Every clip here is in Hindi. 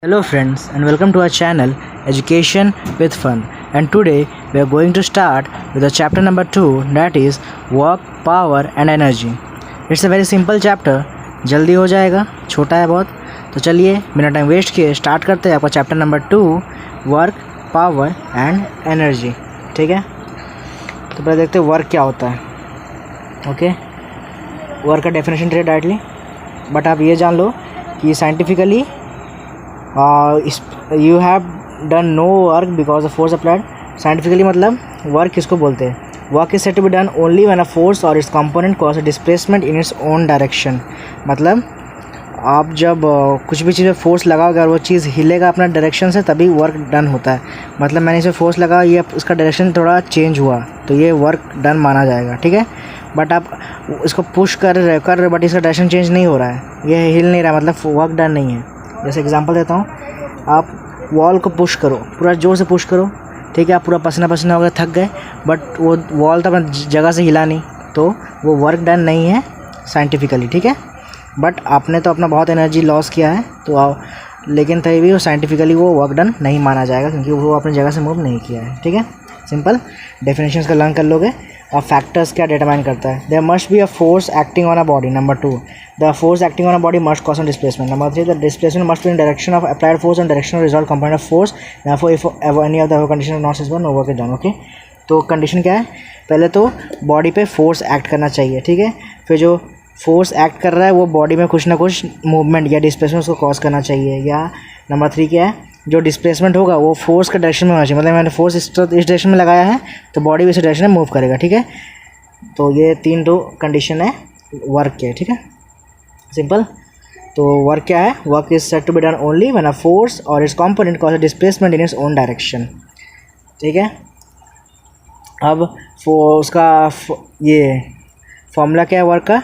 Hello friends and welcome to our channel Education with Fun, and today we are going to start with the chapter number 2, that is work, power and energy. It's a very simple chapter, जल्दी हो जाएगा, छोटा है बहुत. तो चलिए बिना टाइम वेस्ट किए स्टार्ट करते हैं आपका chapter number 2 work, power and energy. ठीक है, तो पहले देखते हैं वर्क क्या होता है. ओके, वर्क का डेफिनेशन दे डायरेक्टली, बट आप ये जान लो कि scientifically you have done no work because of force applied. Scientifically मतलब वर्क किसको बोलते हैं? Work is set to be done only when a force और its component cause a displacement in its own direction. मतलब आप जब कुछ भी चीज़ में फोर्स लगाओगे और वो चीज़ हिलेगा अपना डायरेक्शन से, तभी वर्क डन होता है. मतलब मैंने इसे फोर्स लगा, ये इसका डायरेक्शन थोड़ा चेंज हुआ, तो ये वर्क डन माना जाएगा. ठीक है, बट आप इसको पुश कर रहे बट इसका डायरेक्शन चेंज नहीं हो रहा है, ये हिल नहीं रहा, मतलब वर्क डन नहीं है. जैसे एग्जांपल देता हूँ, आप वॉल को पुश करो, पूरा ज़ोर से पुश करो. ठीक है, आप पूरा पसीना पसीना हो गया, थक गए, बट वो वॉल तो अपना जगह से हिला नहीं, तो वो वर्क डन नहीं है साइंटिफिकली. ठीक है, बट आपने तो अपना बहुत एनर्जी लॉस किया है, तो लेकिन तभी भी वो साइंटिफिकली वो वर्क डन नहीं माना जाएगा, क्योंकि वो अपनी जगह से मूव नहीं किया है. ठीक है, सिंपल डेफिनेशंस का लर्न कर लोगे. और फैक्टर्स क्या डिटरमाइन करता है? There must be a force acting on a body. Number 2, the force acting on a body must cause on displacement. Number 3, the displacement must be in direction of applied force and direction of result component of force. Therefore if any of the condition not satisfied, no work is done. Okay, तो कंडीशन क्या है? पहले तो बॉडी पे फोर्स एक्ट करना चाहिए. ठीक है, फिर जो फोर्स एक्ट कर रहा है वो बॉडी में कुछ ना कुछ मूवमेंट या डिस्प्लेसमेंट उसको कॉज करना चाहिए. या नंबर 3 क्या है? जो डिस्प्लेसमेंट होगा वो फोर्स के डायरेक्शन में होना चाहिए. मतलब मैंने फोर्स इस डायरेक्शन में लगाया है, तो बॉडी भी इस डायरेक्शन में मूव करेगा. ठीक है, तो ये 3 कंडीशन है वर्क के. ठीक है, सिंपल. तो वर्क क्या है? Work is set to be done only when a force और its component cause a displacement in its own direction. ठीक है, अब उसका ये फॉर्मूला क्या है वर्क का?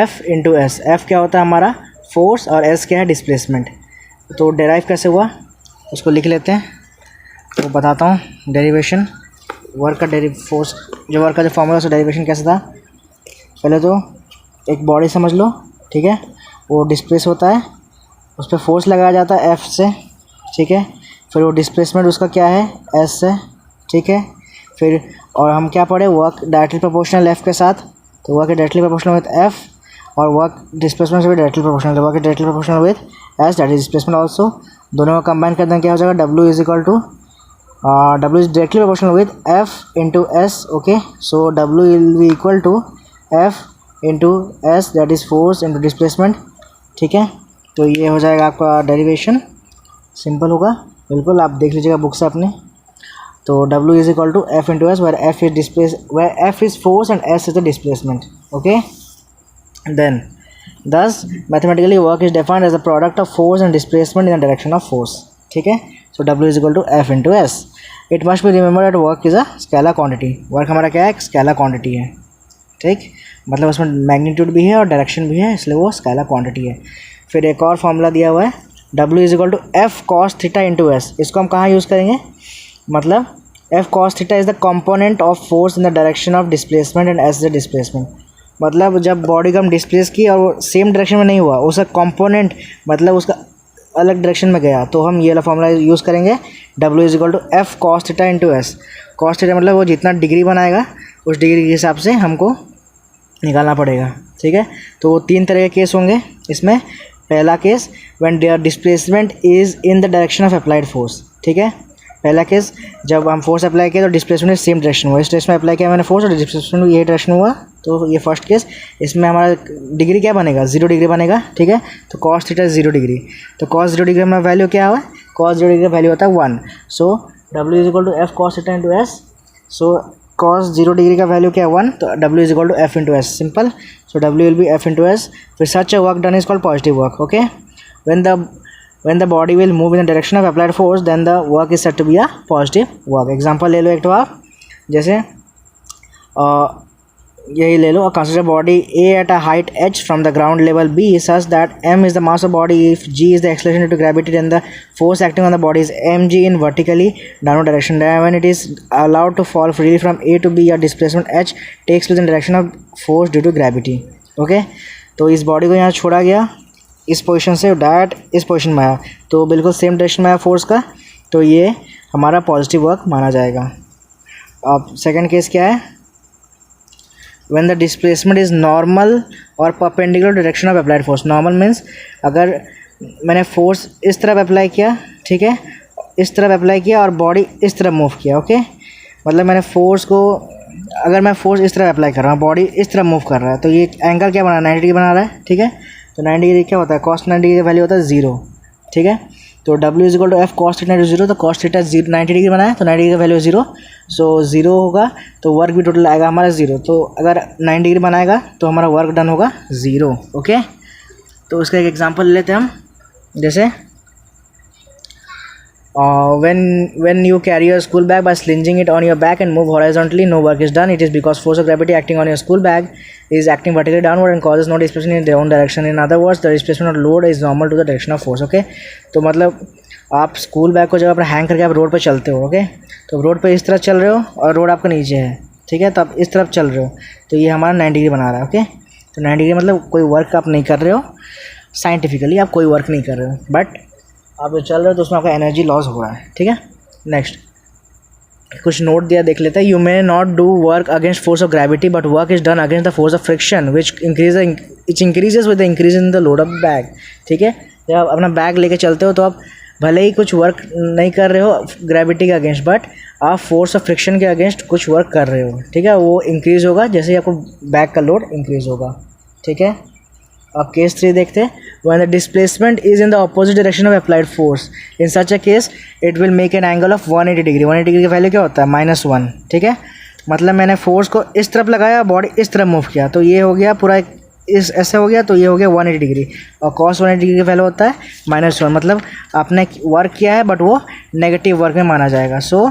F into S. एफ क्या होता है हमारा? फोर्स, और एस क्या है? डिस्प्लेसमेंट. तो डेराइव कैसे हुआ उसको लिख लेते हैं, तो बताता हूँ डेरिवेशन. वर्क का फोर्स, जो वर्क का जो फॉर्मूला उसका डेरिवेशन कैसे था? पहले तो एक बॉडी समझ लो. ठीक है, वो डिस्प्लेस होता है, उस पर फोर्स लगाया जाता है F से. ठीक है, फिर वो डिस्प्लेसमेंट उसका क्या है? S से. ठीक है, फिर और हम क्या पढ़े? वर्क डायरेक्टली प्रोपोर्शनल F के साथ, तो work directly proportional with F, और वर्क डिस्प्लेसमेंट से भी directly proportional. Work directly proportional with S, that is displacement also. दोनों का कंबाइन कर दें क्या हो जाएगा? W is equal to W is directly proportional with F into S. Okay, so W will be equal to F into S, that is force into displacement. ठीक है, तो ये हो जाएगा आपका डेरिवेशन. सिंपल होगा बिल्कुल, आप देख लीजिएगा बुक से अपने. तो W is equal to F into S, where F is force and S is the displacement. Okay, then thus mathematically work is defined as a product of force and displacement in the direction of force. ठीक है, so W is equal to F into S. It must be remembered that work is a scalar quantity. Work हमारा क्या है? एक स्केलर क्वांटिटी है. ठीक, मतलब उसमें मैग्नीट्यूड भी है और डायरेक्शन भी है, इसलिए वो स्केलर क्वांटिटी है. फिर एक और फॉर्मूला दिया हुआ है, W is equal to F cos theta into S. इसको हम कहाँ यूज़ करेंगे? मतलब F cos theta is the component of force in the direction of displacement and S the displacement. मतलब जब बॉडी को हम डिस्प्लेस किए और वो सेम डायरेक्शन में नहीं हुआ, उसका कॉम्पोनेंट मतलब उसका अलग डायरेक्शन में गया, तो हम ये वाला फॉर्मूला यूज़ करेंगे. W is equal to F cos theta into S. cos theta मतलब वो जितना डिग्री बनाएगा उस डिग्री के हिसाब से हमको निकालना पड़ेगा. ठीक है, तो वो 3 तरह के केस होंगे इसमें. पहला case when there displacement is in the direction of applied force. ठीक है, पहला केस जब हम फोर्स अप्लाई किया तो डिस्प्लेसमेंट सेम डायरेक्शन हुआ. इस डायरेक्शन में अप्लाई किया मैंने फोर्स और डिस्प्लेसमेंट ये डायरेक्शन हुआ, तो ये फर्स्ट केस. इसमें हमारा डिग्री क्या बनेगा? 0 डिग्री बनेगा. ठीक है, तो cos थीटा 0 डिग्री. तो cos 0 डिग्री में वैल्यू क्या हुआ? cos 0 डिग्री का वैल्यू होता है 1. So W is equal to F cos theta into s. So cos 0 degree का वैल्यू क्या है? 1, तो W is equal to F into s. Simple. So W will be F into s. फिर such a work done is called positive work. Okay, when the body will move in the direction of applied force, then the work is said to be a positive work. Example ले लो एक तो आप, जैसे यही ले लो. consider body A at a height h from the ground level B such that m is the mass of body. If g is the acceleration due to gravity, then the force acting on the body is mg in vertically downward direction. Then when it is allowed to fall freely from A to B, a displacement h takes place in direction of force due to gravity. Okay, तो इस बॉडी को यहाँ छोड़ा गया इस पोजीशन से डायरेक्ट इस पोजीशन में आया, तो बिल्कुल सेम डायरेक्शन में आया फोर्स का, तो ये हमारा पॉजिटिव वर्क माना जाएगा। अब सेकंड केस क्या है, when the displacement is normal और perpendicular direction of applied force. Normal means अगर मैंने फोर्स इस तरफ अप्लाई किया, ठीक है, इस तरफ अप्लाई किया और बॉडी इस तरफ मूव किया, ओके, मतलब मैंने फोर्स को, अगर मैं फोर्स इस तरफ अप्लाई कर रहा हूँ, बॉडी इस तरफ मूव कर रहा है, तो ये एंगल क्या बना, 90 डिग्री बना रहा है, ठीक है। तो 90 डिग्री क्या होता है, cos 90 डिग्री का वैल्यू होता है 0, ठीक है। तो W is equal to F cos theta 0, तो cos थीटा 90 डिग्री बनाया, तो 90 डिग्री का वैल्यू 0, सो 0 होगा, तो वर्क भी टोटल आएगा हमारा 0। तो अगर 90 डिग्री बनाएगा तो हमारा वर्क डन होगा 0, ओके। तो उसका एक एग्जांपल लेते हैं हम, जैसे when you carry your school bag by slinging it on your back and move horizontally, no work is done. It is because force of gravity acting on your school bag is acting vertically downward and causes no displacement in their own direction. In other words, the displacement of load is normal to the direction of force. Okay, तो मतलब आप स्कूल बैग को जब आप हैंग करके आप रोड पे चलते हो, ओके, तो रोड पे इस तरफ चल रहे हो और रोड आपका नीचे है, ठीक है, तो आप इस तरफ चल रहे हो, तो ये हमारा 90 डिग्री बना रहा है, ओके। तो 90 डिग्री मतलब कोई वर्क आप नहीं कर रहे हो, साइंटिफिकली आप कोई वर्क नहीं कर रहे हो, बट आप जो चल रहे हो तो उसमें आपका एनर्जी लॉस हो रहा है, ठीक है। नेक्स्ट कुछ नोट दिया, देख लेते हैं। You may not do work against force of gravity but work is done against the force of friction which increases with the increase in the load of bag, ठीक है। जब आप अपना बैग लेके चलते हो तो आप भले ही कुछ वर्क नहीं कर रहे हो ग्रेविटी के अगेंस्ट, बट आप फोर्स ऑफ फ्रिक्शन के अगेंस्ट कुछ वर्क कर रहे हो, ठीक है। वो इंक्रीज़ होगा जैसे ही आपको बैग का लोड इंक्रीज़ होगा, ठीक है। अब केस 3 देखते हैं। When the displacement is in the opposite direction of applied force, in such a case it will make an angle of 180 degree. 180 degree का वैल्यू क्या होता है, -1, ठीक है। मतलब मैंने फोर्स को इस तरफ लगाया, बॉडी इस तरफ मूव किया, तो ये हो गया पूरा इस ऐसे हो गया, तो ये हो गया 180 डिग्री, और cos 180 डिग्री का वैल्यू होता है -1, मतलब आपने वर्क किया है बट वो नेगेटिव वर्क में माना जाएगा। सो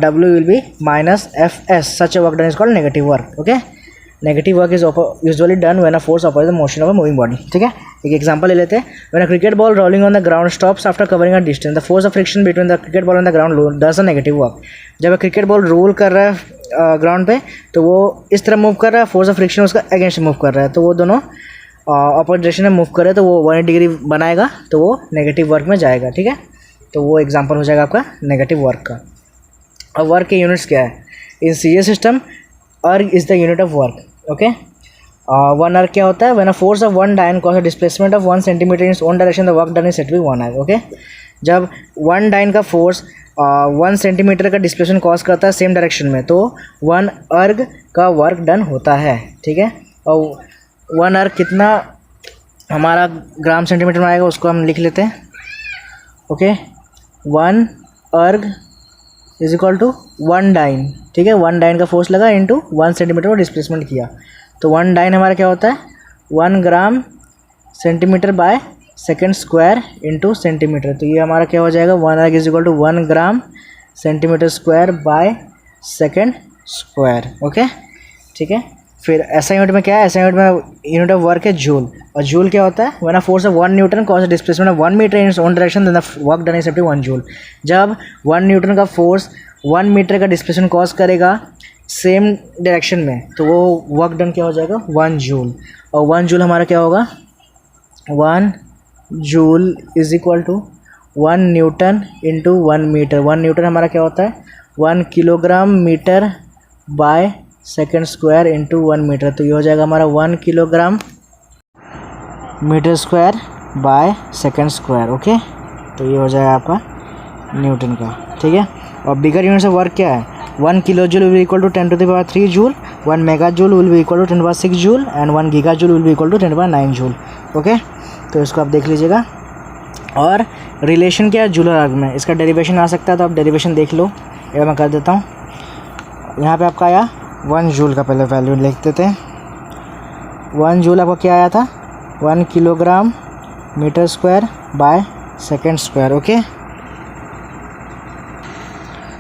W will B -FS, such a work done is called negative work, okay. Negative work is usually done when a force oppose the motion of a moving body, ठीक है। एक एग्जांपल ले लेते हैं। When a cricket ball rolling on the ground stops after covering a distance, the force of friction between the cricket ball and the ground does a negative work. जब क्रिकेट बॉल रोल कर रहा है ग्राउंड पे, तो वो इस तरह मूव कर रहा है, फोर्स ऑफ फ्रिक्शन उसका अगेंस्ट मूव कर रहा है, तो वो दोनों अपोजिट डायरेक्शन में मूव कर रहे हैं, तो वो 180 डिग्री बनाएगा, तो वो नेगेटिव वर्क में जाएगा, ठीक है। तो वो एग्जांपल हो जाएगा आपका नेगेटिव वर्क का। अब वर्क के यूनिट्स क्या है, इन सीरियस system erg is the unit of work, okay. One erg क्या होता है, when a force of one dyne cause a displacement of 1 centimetre in its own direction the work done is said to be 1 erg, okay. जब 1 डायन का फोर्स 1 सेंटीमीटर का डिस्प्लेसमेंट कॉज करता है सेम डायरेक्शन में, तो 1 अर्ग का वर्क डन होता है, ठीक है। और 1 अर्ग कितना हमारा ग्राम सेंटीमीटर में आएगा उसको हम लिख लेते हैं, okay. 1 erg is equal to 1 dine, ठीक है। 1 डाइन का फोर्स लगा इंटू 1 सेंटीमीटर को डिस्प्लेसमेंट किया, तो 1 डाइन हमारा क्या होता है, 1 gram centimetre by second square into centimetre. तो ये हमारा क्या हो जाएगा, 1 erg is equal to 1 gram centimetre square by second square, okay, ठीक है। फिर ऐसा यूनिट में क्या है, ऐसा यूनिट में यूनिट ऑफ वर्क है जूल, और जूल क्या होता है, when a force of 1 newton cause a displacement of 1 metre in its own direction then the work done is 1 joule. जब 1 न्यूटन का फोर्स 1 मीटर का डिस्प्लेसमेंट कॉज करेगा सेम डायरेक्शन में, तो वो वर्क डन क्या हो जाएगा, 1 जूल। और 1 जूल हमारा क्या होगा, 1 joule is equal to 1 newton into 1 metre. 1 newton हमारा क्या होता है, 1 kilogram metre by second square into 1 metre. तो ये हो जाएगा हमारा 1 kilogram metre square by second square, okay. तो ये हो जाएगा आपका न्यूटन का, ठीक है। और बिगर यूनिट्स ऑफ वर्क क्या है, 1 kilo joule will be equal to 10⁻³ joule, 1 mega joule will be equal to 10⁻6 joule and 1 giga joule will be equal to 10⁻9 joule, okay. तो इसको आप देख लीजिएगा। और रिलेशन क्या है जूलर आर्ग में, इसका डेरिवेशन आ सकता है, तो आप डेरिवेशन देख लो, ये मैं कर देता हूँ। यहाँ पे आपका आया 1 जूल का पहले वैल्यू लिख देते हैं। 1 जूल आपका क्या आया था, 1 kilogram metre square by second square, okay.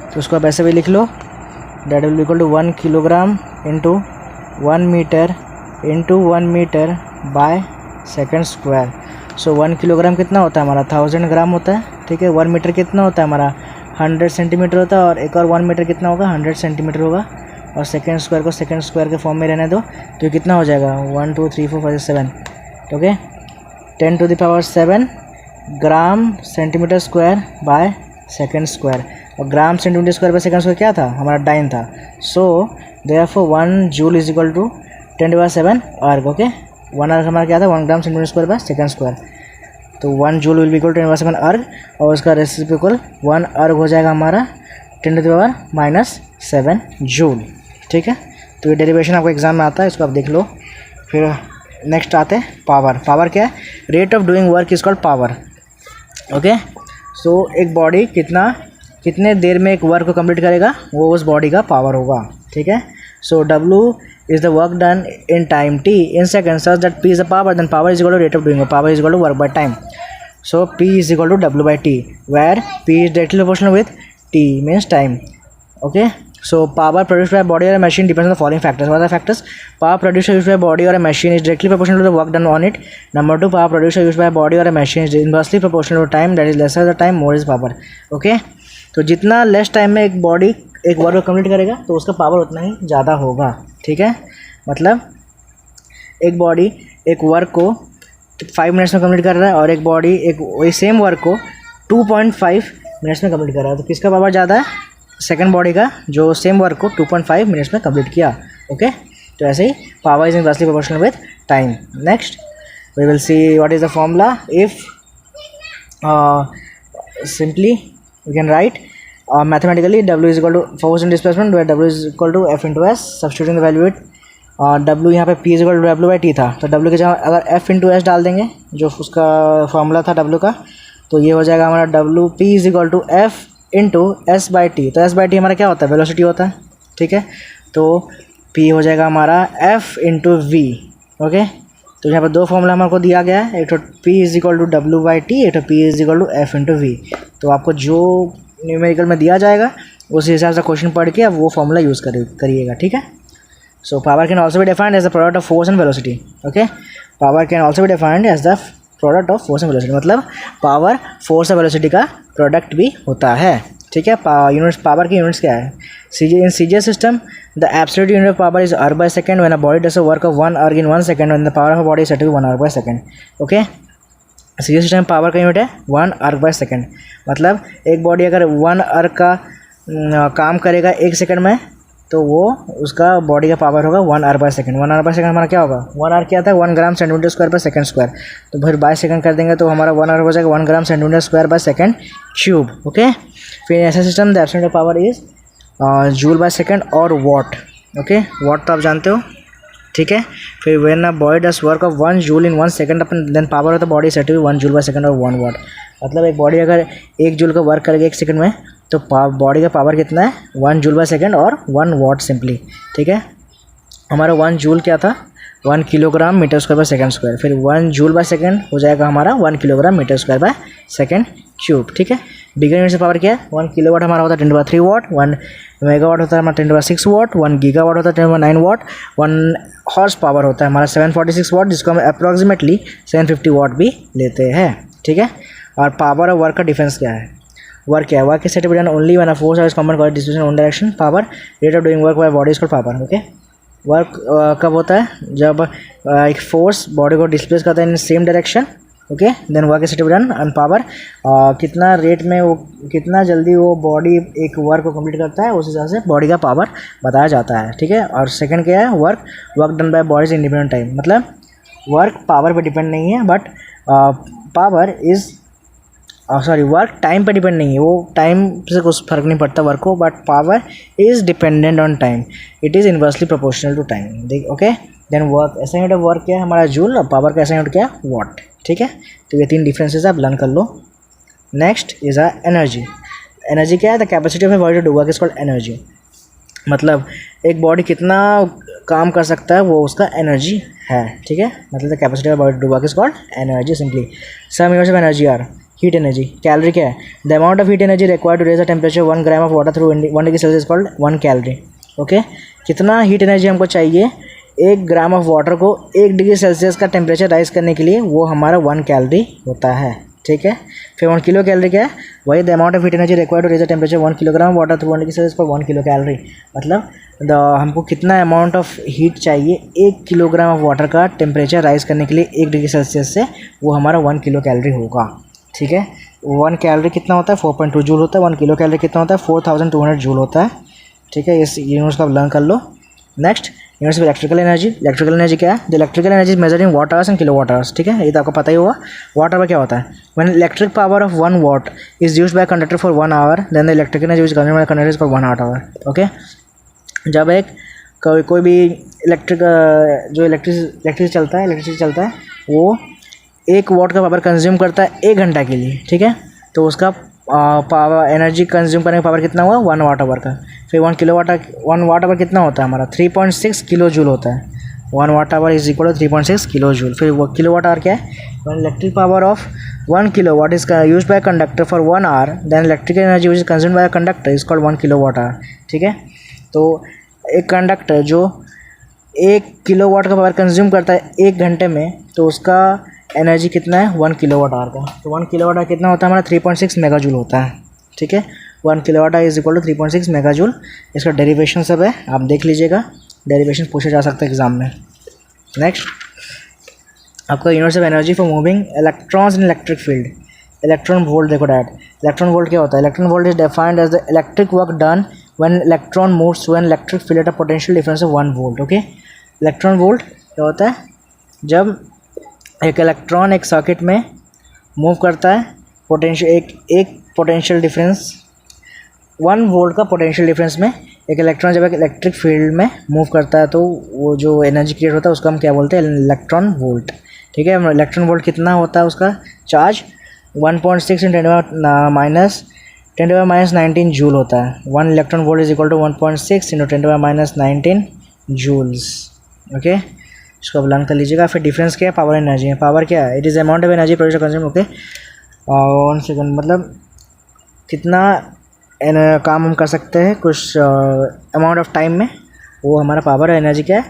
तो उसको आप ऐसे भी लिख लो, that will equal to 1 kilogram into 1 metre into 1 metre by second square. So 1 kilogram कितना होता है हमारा, 1000 ग्राम होता है, ठीक है। 1 मीटर कितना होता है हमारा, 100 सेंटीमीटर होता है, और एक और 1 मीटर कितना होगा, 100 सेंटीमीटर होगा। और सेकेंड स्क्वायर को सेकेंड स्क्वायर के फॉर्म में रहने दो, तो ये कितना हो जाएगा, 1 2 3 4 5 6 7, okay. 10⁻7 gram centimetre square by second square, और gram centimetre square by second square क्या था, हमारा डाइन था। So therefore 1 joule is equal to 10⁻7 erg. Okay, 1 erg हमारा क्या था, 1 gram centimetre square by second square, तो 1 जूल विल बी इक्वल 10⁻7 अर्ग, और उसका रेसिप्रोकल 1 अर्ग हो जाएगा हमारा 10⁻⁻7 जूल। ठीक है, तो ये डेरिवेशन आपको एग्जाम में आता है, इसको आप देख लो। फिर नेक्स्ट आते हैं पावर। पावर क्या है, rate of doing work is called power. Okay, so एक बॉडी कितने देर में एक वर्क को कंप्लीट करेगा, वो उस बॉडी का पावर होगा। ठीक है, सो W is the work done in time t in seconds such that P is the power, then power is equal to rate of doing work, power is equal to work by time, so P is equal to W by T, where P is directly proportional with T means time. Okay, so power produced by a body or a machine depends on the following factors. What are the factors? Power produced by a body or a machine is directly proportional to the work done on it. Number 2, power produced by a body or a machine is inversely proportional to time, that is lesser the time more is power. Okay, तो जितना लेस टाइम में एक बॉडी एक वर्क को कंप्लीट करेगा तो उसका पावर उतना ही ज़्यादा होगा। ठीक है, मतलब एक बॉडी एक वर्क को 5 मिनट्स में कंप्लीट कर रहा है और एक बॉडी एक वही सेम वर्क को 2.5 मिनट्स में कंप्लीट कर रहा है, तो किसका पावर ज़्यादा है, सेकंड बॉडी का, जो सेम वर्क को 2.5 मिनट्स में कंप्लीट किया। ओके, तो ऐसे ही power is inversely proportional with time. Next we will see what is the formula. If simply we can write mathematically W is equal to force and displacement, where W is equal to F into S, substituting the value with W यहाँ पे P is equal to W by T था, तो W के जगह अगर F into S डाल देंगे जो उसका फॉर्मूला था W का, तो ये हो जाएगा हमारा W P is equal to F into S by T। तो S by T हमारा क्या होता है, वेलोसिटी होता है। ठीक है, तो P हो जाएगा हमारा F into V। ओके, तो यहाँ पर दो फॉर्मूला हमारे को दिया गया है, एक तो P is equal to W by T, एक तो P is equal to F into V। तो आपको जो न्यूमेरिकल में दिया जाएगा उस हिसाब से क्वेश्चन पढ़ के आप वो फॉर्मूला यूज़ करिएगा। ठीक है, so power can also be defined as the product of force and velocity. Okay, power can also be defined as the product of force and velocity, मतलब पावर फोर्स और वेलोसिटी का प्रोडक्ट भी होता है। ठीक है, यूनिट्स पावर की यूनिट्स क्या है, in CGS system the absolute unit of power is erg by second when a body does a work of 1 erg in 1 second, when the power of a body is said to be 1 erg by second. Okay, CGS system power का यूनिट है 1 अर्ग बाय सेकंड, मतलब एक बॉडी अगर 1 अर्ग का काम करेगा 1 सेकंड में, तो वो उसका बॉडी का पावर होगा 1 erg by second. 1 erg by second हमारा क्या होगा, 1 अर्ग क्या था, 1 gram centimetre square by second square, तो फिर बाय सेकंड कर देंगे तो हमारा 1 अर्ग हो जाएगा 1 gram centimetre square by second cube. Okay, फिर ऐसा system the absolute power is joule by second और वॉट। ओके, वॉट तो आप जानते हो। ठीक है, फिर when a body does work of 1 joule in 1 second अपन then power of the body set to be 1 joule by second और 1 वॉट, मतलब एक बॉडी अगर 1 जूल का वर्क करेगी 1 सेकंड में तो बॉडी का पावर कितना है, 1 जूल बाय सेकंड और 1 वॉट सिंपली। ठीक है, हमारा 1 जूल क्या था, 1 kilogram metre square by second square, फिर 1 जूल बाय सेकंड हो जाएगा हमारा 1 kilogram metre square by second cube. ठीक है, बिगर यूनिट से पावर क्या है, 1 किलोवाट हमारा होता है 10⁻3 वॉट, 1 मेगावाट होता है हमारा 10⁻6 वॉट, 1 गीगावाट होता है 10⁻9 वॉट, 1 हॉर्स पावर होता है हमारा 746 वॉट, जिसको हम अप्रॉक्सीमेटली 750 वॉट भी लेते हैं। ठीक है, और पावर और वर्क का डिफरेंस क्या है, वर्क क्या है, work is set to be done only when a force is common cord distribution in one direction, power rate of doing work by body is called power. Okay, work कब होता है, जब एक फोर्स बॉडी को डिस्प्लेस करता है in same direction. Okay, then work is set to be done and power कितना रेट में वो कितना जल्दी वो बॉडी एक वर्क को कंप्लीट करता है, उस हिसाब से बॉडी का पावर बताया जाता है। ठीक है, और सेकंड क्या है, work done by bodies independent time, मतलब वर्क पावर पे डिपेंड नहीं है, but power is work time पे डिपेंड नहीं है, वो टाइम से कुछ फर्क नहीं पड़ता वर्क को, but power is dependent on time, it is inversely proportional to time. देख, ओके, देन वर्क ऐसा यूनिट ऑफ वर्क क्या है हमारा जूल, और पावर का ऐसा यूनिट क्या है वॉट। ठीक है, तो ये 3 डिफरेंसेस आप लर्न कर लो। Next is a energy. Energy क्या है, the capacity of a body to do work is called energy, मतलब एक बॉडी कितना काम कर सकता है वो उसका एनर्जी है। ठीक है, मतलब the capacity of body to do work is called energy simply. Some units of energy are heat energy, calorie क्या है, the amount of heat energy required to raise the temperature 1 gram of water through 1 degree Celsius called 1 calorie. Okay, कितना हीट एनर्जी हमको चाहिए 1 ग्राम ऑफ वाटर को 1 डिग्री सेल्सियस का टेम्परेचर राइज करने के लिए, वो हमारा 1 कैलोरी होता है। ठीक है। फिर 1 किलो कैलोरी क्या है, वही the amount of heat energy required to raise the temperature 1 kilogram water through 1 degree Celsius for 1 kilo calorie. मतलब हमको कितना अमाउंट ऑफ हीट चाहिए 1 किलोग्राम ऑफ वाटर का टेम्परेचर राइज करने के लिए 1 डिग्री सेल्सियस से, वो हमारा 1 किलो कैलोरी होगा। ठीक है, 1 कैलोरी कितना होता है 4.2 जूल होता है, 1 किलो कैलोरी कितना होता है 4200 जूल होता है। ठीक है, इस यूनिट्स का लर्न कर लो। Next units of electrical energy. Electrical energy क्या है, the electrical energy is measured in watt hours and kilowatt hours. ठीक है, ये तो आपको पता ही होगा। वाट आवर क्या होता है, when electric power of 1 watt is used by conductor for 1 hour then the electrical energy is consumed by conductor is for 1 hour. Okay, जब एक कोई भी इलेक्ट्रिसिटी चलता है वो 1 वाट का पावर कंज्यूम करता है 1 घंटा के लिए। ठीक है, तो उसका पावर एनर्जी कंज्यूम करने का पावर कितना हुआ 1 वाट आवर का। फिर 1 वाट आवर कितना होता है हमारा 3.6 किलो जूल होता है। 1 watt hour is equal to 3.6 kilo joule. फिर वो किलो वाट आवर क्या है, when electric power of 1 kilo watt is used by conductor for 1 hour then electrical energy which is consumed by conductor is called 1 kilo watt hour. ठीक है, तो एक कंडक्टर जो 1 किलो वाट का पावर कंज्यूम करता है 1 घंटे में, तो उसका एनर्जी कितना है 1 किलो वाट आवर का। तो 1 किलो वाट आवर कितना होता है हमारा 3.6 मेगा जूल होता है। ठीक है, 1 kilo watt hour is equal to 3.6 mega joule. इसका डेरिवेशन सब है, आप देख लीजिएगा, डेरिवेशन पूछा जा सकता है एग्जाम में। नेक्स्ट आपका units of energy for moving electrons in electric field. Electron volt देखो डैट, इलेक्ट्रॉन वोल्ट क्या होता है, electron volt is defined as the electric work done when electron moves through an electric field at a potential difference of 1 volt. Okay, electron volt क्या होता है, जब एक इलेक्ट्रॉन एक सर्किट में मूव करता है पोटेंशियल एक पोटेंशियल डिफरेंस 1 वोल्ट का पोटेंशियल डिफरेंस में एक इलेक्ट्रॉन जब एक इलेक्ट्रिक फील्ड में मूव करता है, तो वो जो एनर्जी क्रिएट होता है उसको हम क्या बोलते हैं, इलेक्ट्रॉन वोल्ट। ठीक है, इलेक्ट्रॉन वोल्ट कितना होता है उसका चार्ज 1.6 × 10⁻19 जूल होता है। 1 electron volt is equal to 1.6 × 10⁻19 joules. Okay, इसको अब लर्न कर लीजिएगा। फिर डिफरेंस क्या है, पावर एनर्जी है। पावर क्या है, it is amount of energy produce consume. Okay, 1 second, मतलब कितना काम हम कर सकते हैं कुछ अमाउंट ऑफ टाइम में, वो हमारा पावर एनर्जी क्या है,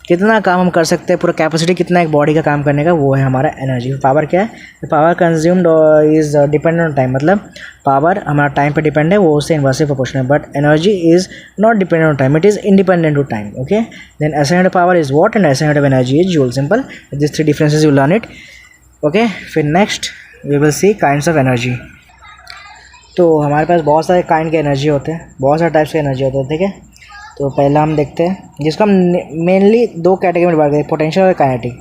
कितना काम हम कर सकते हैं, पूरा कैपेसिटी कितना एक बॉडी का काम करने का, वो है हमारा एनर्जी। पावर क्या है, power consumed is dependent on time, मतलब पावर हमारा टाइम पे डिपेंड है, वो उससे इनवर्सली प्रोपोर्शनल है। But energy is not dependent on time, it is independent to time. Okay, then SI unit power is watt and SI unit of energy is joule. Simple, this 3 differences you learn it. Okay, फिर next we will see kinds of energy. तो हमारे पास बहुत सारे काइंड के एनर्जी होते हैं, बहुत सारे टाइप्स के एनर्जी होते हैं। ठीक है, तो पहला हम देखते हैं, जिसको हम मेनली 2 कैटेगरी में डिवाइड करें, पोटेंशियल और काइनेटिक।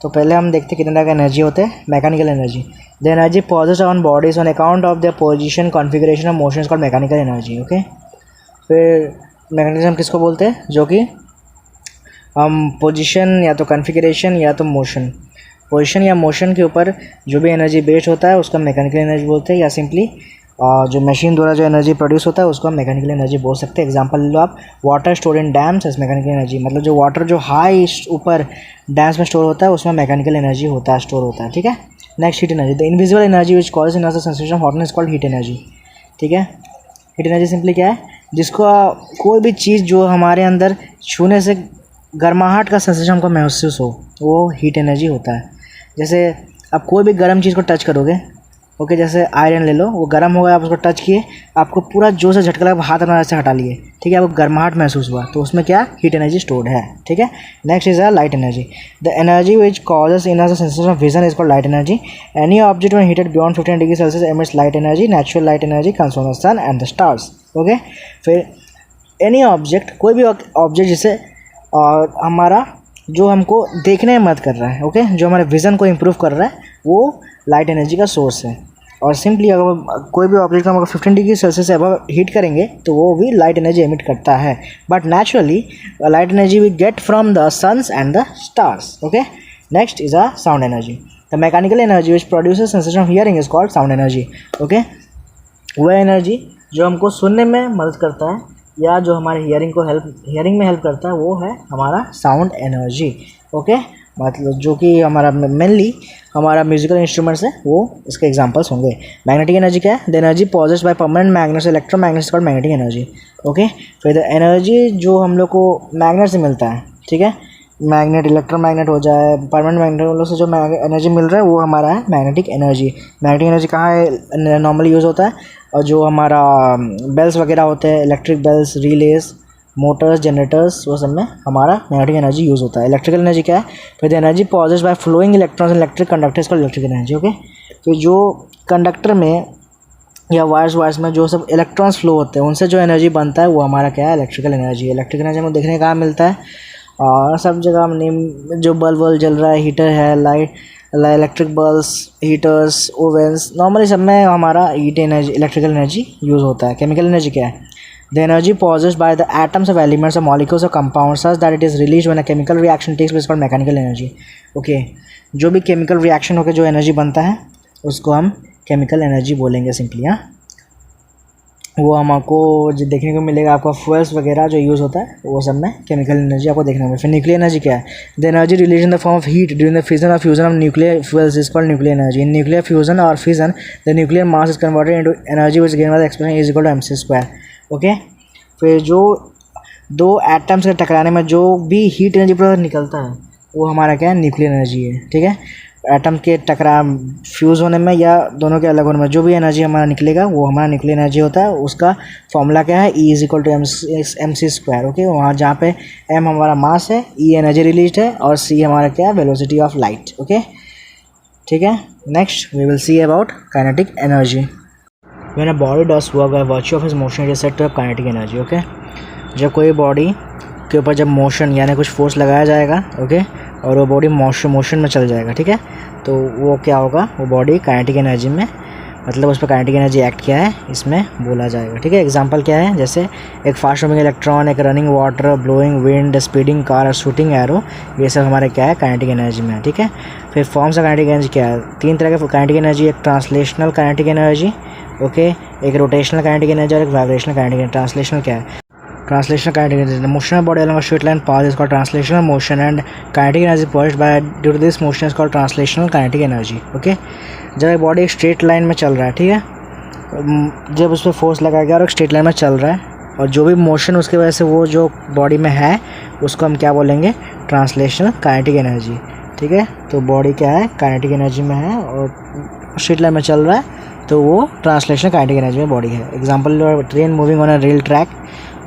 तो पहले हम देखते हैं कितने तरह के एनर्जी होते हैं। Mechanical energy, the energy possess on bodies on account of their position configuration of motion is called mechanical energy. Okay, फिर मैकेनिज्म किसको बोलते हैं, जो कि हम पोजीशन या तो कॉन्फिगरेशन या तो पोजीशन या मोशन के ऊपर जो भी एनर्जी बेस्ड होता है उसका मैकेनिकल एनर्जी बोलते हैं, या सिंपली जो मशीन द्वारा जो एनर्जी प्रोड्यूस होता है उसको हम मैकेनिकल एनर्जी बोल सकते हैं। एग्जांपल ले लो आप, water store in dams as mechanical energy, मतलब जो वाटर जो हाई ऊपर डैम्स में स्टोर होता है उसमें मैकेनिकल एनर्जी होता है, स्टोर होता है। ठीक है, next heat energy, the invisible energy which causes in us the sensation of hotness called heat energy. ठीक है, हीट एनर्जी सिंपली क्या है, जिसको कोई भी चीज़ जो हमारे अंदर छूने से गर्माहट का सेंसेशन हमको महसूस हो, वो हीट एनर्जी होता है। जैसे आप कोई भी गर्म चीज़ को टच करोगे, ओके, जैसे आयरन ले लो, वो गर्म हो गया, आप उसको टच किए, आपको पूरा जोर से झटका लगा, हाथ अपना से हटा लिए, ठीक है, आपको गर्माहट महसूस हुआ, तो उसमें क्या हीट एनर्जी स्टोर्ड है। ठीक है, next is light energy, the energy which causes in us sensation of vision is called light energy. Any object when heated beyond 15 degree Celsius emits light energy, natural light energy comes from the sun and the stars. Okay, फिर एनी ऑब्जेक्ट, कोई भी ऑब्जेक्ट जिसे हमारा जो हमको देखने में मदद कर रहा है, ओके, जो हमारे विज़न को इम्प्रूव कर रहा है, वो लाइट एनर्जी का सोर्स है। और सिंपली अगर कोई भी ऑब्जेक्ट हम अगर 15 डिग्री सेल्सियस से अबव हीट करेंगे तो वो भी लाइट एनर्जी एमिट करता है। But naturally light energy we get from the suns and the stars. Okay, next is a sound energy, the mechanical energy which produces sensation of hearing is called sound energy. Okay, वह एनर्जी जो हमको सुनने में मदद करता है या जो हमारे हियरिंग में हेल्प करता है, वो है हमारा साउंड एनर्जी। ओके, मतलब जो कि हमारा मेनली हमारा म्यूजिकल इंस्ट्रूमेंट्स है, वो इसके एग्जांपल्स होंगे। मैग्नेटिक एनर्जी क्या है, the energy possessed by permanent magnets electromagnets called magnetic energy. Okay, फिर द एनर्जी जो हम लोग को मैग्नेट से मिलता है, ठीक है, मैग्नेट, इलेक्ट्रोमैग्नेट हो जाए, परमानेंट मैग्नेट, उन लोग से जो एनर्जी मिल रहा है वो हमारा है मैग्नेटिक एनर्जी। मैग्नेटिक एनर्जी कहाँ है नॉर्मली यूज़ होता है, और जो हमारा बेल्स वगैरह होते हैं, इलेक्ट्रिक बेल्स, रिलेस, मोटर्स, जनरेटर्स, वो सब में हमारा मैग्नेटिक एनर्जी यूज़ होता है। इलेक्ट्रिकल एनर्जी क्या है, फिर the energy possessed by flowing electrons electric conductors called electrical energy. Okay, तो जो कंडक्टर में या वायर्स में जो सब इलेक्ट्रॉन्स फ्लो होते हैं उनसे जो एनर्जी बनता है वो हमारा क्या है, इलेक्ट्रिकल एनर्जी। इलेक्ट्रिकल एनर्जी हमें देखने कहाँ मिलता है, और सब जगह जो बल्ब जल रहा है, हीटर है, light, electric bulbs, heaters, ovens, normally सब में हमारा heat energy, electrical energy use होता है। केमिकल एनर्जी क्या है, the energy possessed by the atoms of elements और मॉलिक्यूल्स और compounds such that it is release when a chemical reaction takes place called mechanical energy. Okay, जो भी केमिकल रिएक्शन होकर जो एनर्जी बनता है उसको हम केमिकल एनर्जी बोलेंगे सिंपली। हाँ, वो हमको जो देखने को मिलेगा आपका फ्यूल्स वगैरह जो यूज़ होता है वो सब में केमिकल एनर्जी आपको देखने को मिलेगा। फिर न्यूक्लियर एनर्जी क्या है, the energy release in the form of heat during the fission और fusion of nuclear fuels is called nuclear energy. In nuclear fusion और fission the nuclear mass is converted into energy which given by the expression is equal to mc²। Okay, फिर जो दो एटम्स के टकराने में जो भी हीट एनर्जी प्रोडक्ट निकलता है वो हमारा क्या है, न्यूक्लियर एनर्जी है। ठीक है, एटम के टकरा फ्यूज़ होने में या दोनों के अलग होने में जो भी एनर्जी हमारा निकलेगा वो हमारा न्यूक्लियर एनर्जी होता है। उसका फॉर्मूला क्या है, E is equal to mc²। Okay, वहाँ जहाँ पे m हमारा मास है, E एनर्जी रिलीज है, और c हमारा क्या है, वेलोसिटी ऑफ लाइट। ओके, ठीक है। Next we will see about kinetic energy. When a body does work by virtue of its motion it is said to have kinetic energy. Okay, जब कोई बॉडी के ऊपर जब मोशन यानी कुछ फोर्स लगाया जाएगा, ओके, और वो बॉडी मोशन में चल जाएगा, ठीक है, तो वो क्या होगा, वो बॉडी काइनेटिक एनर्जी में, मतलब उस पर काइनेटिक एनर्जी एक्ट किया है इसमें बोला जाएगा। ठीक है, एग्जांपल क्या है, जैसे एक फास्ट मूविंग इलेक्ट्रॉन, एक running water, blowing wind, speeding car और शूटिंग एरो, ये सब हमारे क्या है, काइनेटिक एनर्जी में है। ठीक है, फिर फॉर्म्स ऑफ काइनेटिक एनर्जी क्या है, तीन तरह के काइनेटिक एनर्जी, एक ट्रांसलेशनल काइनेटिक एनर्जी, ओके, एक रोटेशनल काइनेटिक एनर्जी और एक वाइब्रेशनल काइनेटिक एनर्जी। ट्रांसलेशनल क्या है, translational kinetic energy, the motion of body along a straight line path is called translational motion and kinetic energy produced by due to this motion is called translational kinetic energy। Okay, जब एक बॉडी एक स्ट्रेट लाइन में चल रहा है, ठीक है, जब उस पर फोर्स लगाया गया और एक स्ट्रेट लाइन में चल रहा है, और जो भी मोशन उसकी वजह से वो जो बॉडी में है उसको हम क्या बोलेंगे, ट्रांसलेशनल काइनेटिक एनर्जी। ठीक है, तो बॉडी क्या है, काइनेटिक एनर्जी में है और स्ट्रेट लाइन में चल रहा है तो वो ट्रांसलेशनल काइनेटिक एनर्जी में बॉडी है। Example, train moving on a rail track,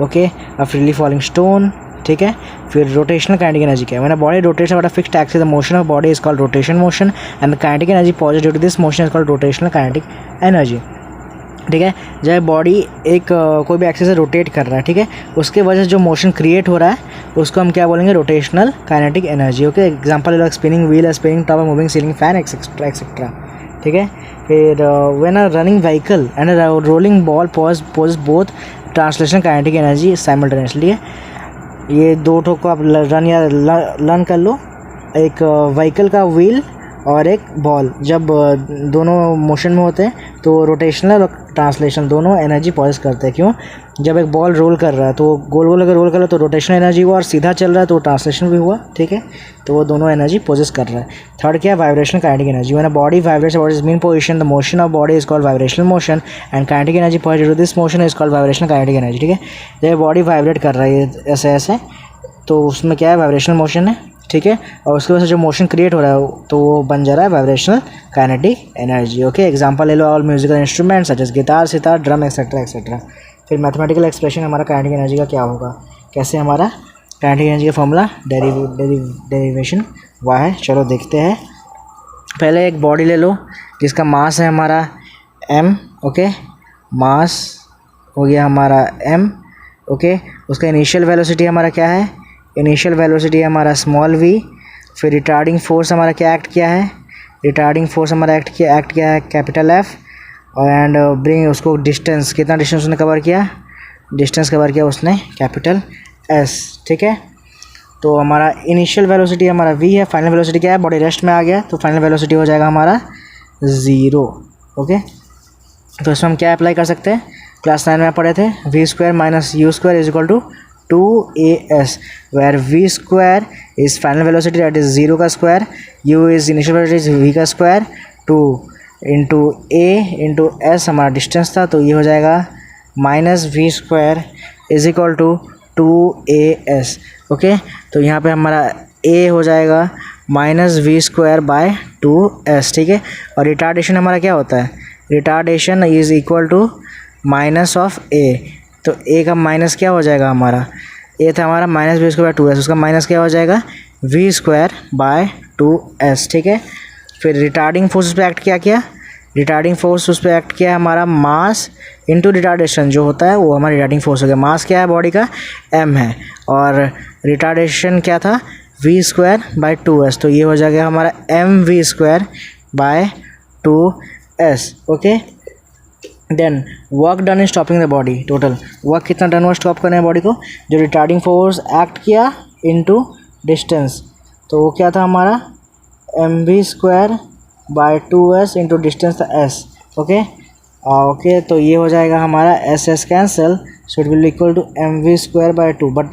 okay, a freely falling stone. ठीक है, फिर रोटेशनल काइनेटिक एनर्जी क्या है, when a body rotates about a fixed axis the motion of body is called rotation motion and the kinetic energy positive due to this motion is called rotational kinetic energy. ठीक है, जब बॉडी एक कोई भी एक्सिस से रोटेट कर रहा है, ठीक है, उसके वजह से जो मोशन क्रिएट हो रहा है उसको हम क्या बोलेंगे, rotational kinetic energy. Okay, example like spinning wheel, spinning top, moving ceiling fan, etcetera etcetera. ठीक है, फिर when a running vehicle and rolling ball pause both translational kinetic energy simultaneously है। ये दो ठो को आप लर्न कर लो, एक व्हीकल का व्हील और एक बॉल, जब दोनों मोशन में होते हैं तो रोटेशनल और ट्रांसलेशन दोनों एनर्जी पॉजेस करते हैं। क्यों, जब एक बॉल रोल कर रहा है तो गोल गोल अगर रोल कर रहा है तो रोटेशनल एनर्जी हुआ, और सीधा चल रहा है तो ट्रांसलेशन भी हुआ। ठीक है, तो वो दोनों एनर्जी पॉजेस कर रहा है। थर्ड क्या है, vibrational kinetic energy, when a body vibrates about its mean position the motion of body is called vibrational motion and kinetic energy positive to this motion is called vibrational kinetic energy. ठीक है, जब बॉडी वाइब्रेट कर रहा है ऐसे ऐसे तो उसमें क्या है, वाइब्रेशनल मोशन है। ठीक है, और उसकी वजह से जो मोशन क्रिएट हो रहा है तो वो बन जा रहा है vibrational kinetic energy. Okay, example ले लो, all musical instruments such as guitar, sitar, drum etcetera etcetera. फिर मैथमेटिकल एक्सप्रेशन हमारा काइनेटिक एनर्जी का क्या होगा, कैसे हमारा काइनेटिक एनर्जी का फॉर्मूला डेरिवेशन हुआ है, चलो देखते हैं। पहले एक बॉडी ले लो जिसका मास है हमारा m। ओके, मास हो गया हमारा m। ओके, उसका इनिशियल वेलोसिटी हमारा क्या है, इनिशियल वेलोसिटी हमारा स्मॉल v। फिर रिटार्डिंग फोर्स हमारा क्या एक्ट किया है, रिटार्डिंग फोर्स हमारा एक्ट किया है कैपिटल F, और एंड ब्रिंग उसको डिस्टेंस, कितना डिस्टेंस उसने कवर किया, डिस्टेंस कवर किया उसने कैपिटल S। ठीक है, तो हमारा इनिशियल वेलोसिटी हमारा v है, फाइनल वेलोसिटी क्या है, बॉडी रेस्ट में आ गया तो फाइनल वेलोसिटी हो जाएगा हमारा 0। ओके, तो इसमें हम क्या अप्लाई कर सकते हैं, क्लास 9 में पढ़े थे, v² minus u² is equal to 2as, where v² is final velocity that is 0 का square, u is initial velocity v का square, 2 into a into s हमारा डिस्टेंस था, तो ये हो जाएगा minus v² is equal to 2as। Okay, तो यहाँ पे हमारा ए हो जाएगा -v²/2s, ठीक है। और रिटार्डेशन हमारा क्या होता है, retardation is equal to minus of a, तो ए का माइनस क्या हो जाएगा हमारा, ए था हमारा -v²/2s, उसका माइनस क्या हो जाएगा v²/2s, ठीक है। फिर रिटार्डिंग फोर्स पे एक्ट क्या किया, रिटार्डिंग फोर्स उस पर एक्ट किया हमारा मास इनटू रिटार्डेशन जो होता है वो हमारा रिटार्डिंग फोर्स हो गया। मास क्या है बॉडी का, m है, और रिटार्डेशन क्या था v²/2s, तो ये हो जाएगा हमारा mv²/2s, okay. Then work done in stopping the body, total work कितना डन हुआ स्टॉप करने बॉडी को, जो रिटार्डिंग फोर्स एक्ट किया इनटू डिस्टेंस, तो वो क्या था हमारा mv²/2s इंटू डिस्टेंस था s, ओके। ओके, तो ये हो जाएगा हमारा s cancel, so it will equal to mv²/2, but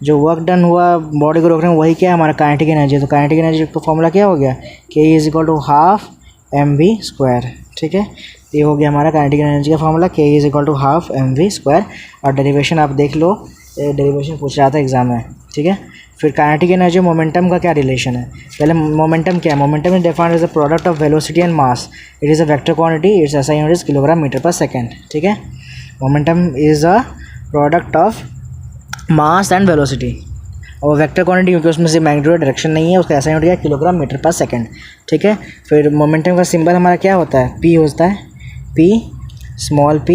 जो वर्क डन हुआ बॉडी को रोकने में वही क्या है हमारा काइनेटिक एनर्जी, तो काइनेटिक एनर्जी का फॉर्मूला क्या हो गया, k is equal to half mv², ठीक है। ये हो गया हमारा काइनेटिक एनर्जी का formula, k is equal to half mv², और डेरिवेशन आप देख लो, डेरिवेशन पूछ रहा था एग्जाम में, ठीक है। फिर काइनेटिक एनर्जी मोमेंटम का क्या रिलेशन है, पहले मोमेंटम क्या है, momentum is defined as a product of velocity and mass, it is a vector quantity, its SI unit is kilogram metre per second, ठीक है। Momentum is a product of mass and velocity, और वेक्टर क्वांटिटी क्योंकि उसमें से मैग्नीट्यूड डायरेक्शन नहीं है, उसका SI यूनिट है किलोग्राम मीटर पर सेकेंड, ठीक है। फिर मोमेंटम का सिंबल हमारा क्या होता है, P होता है, P small p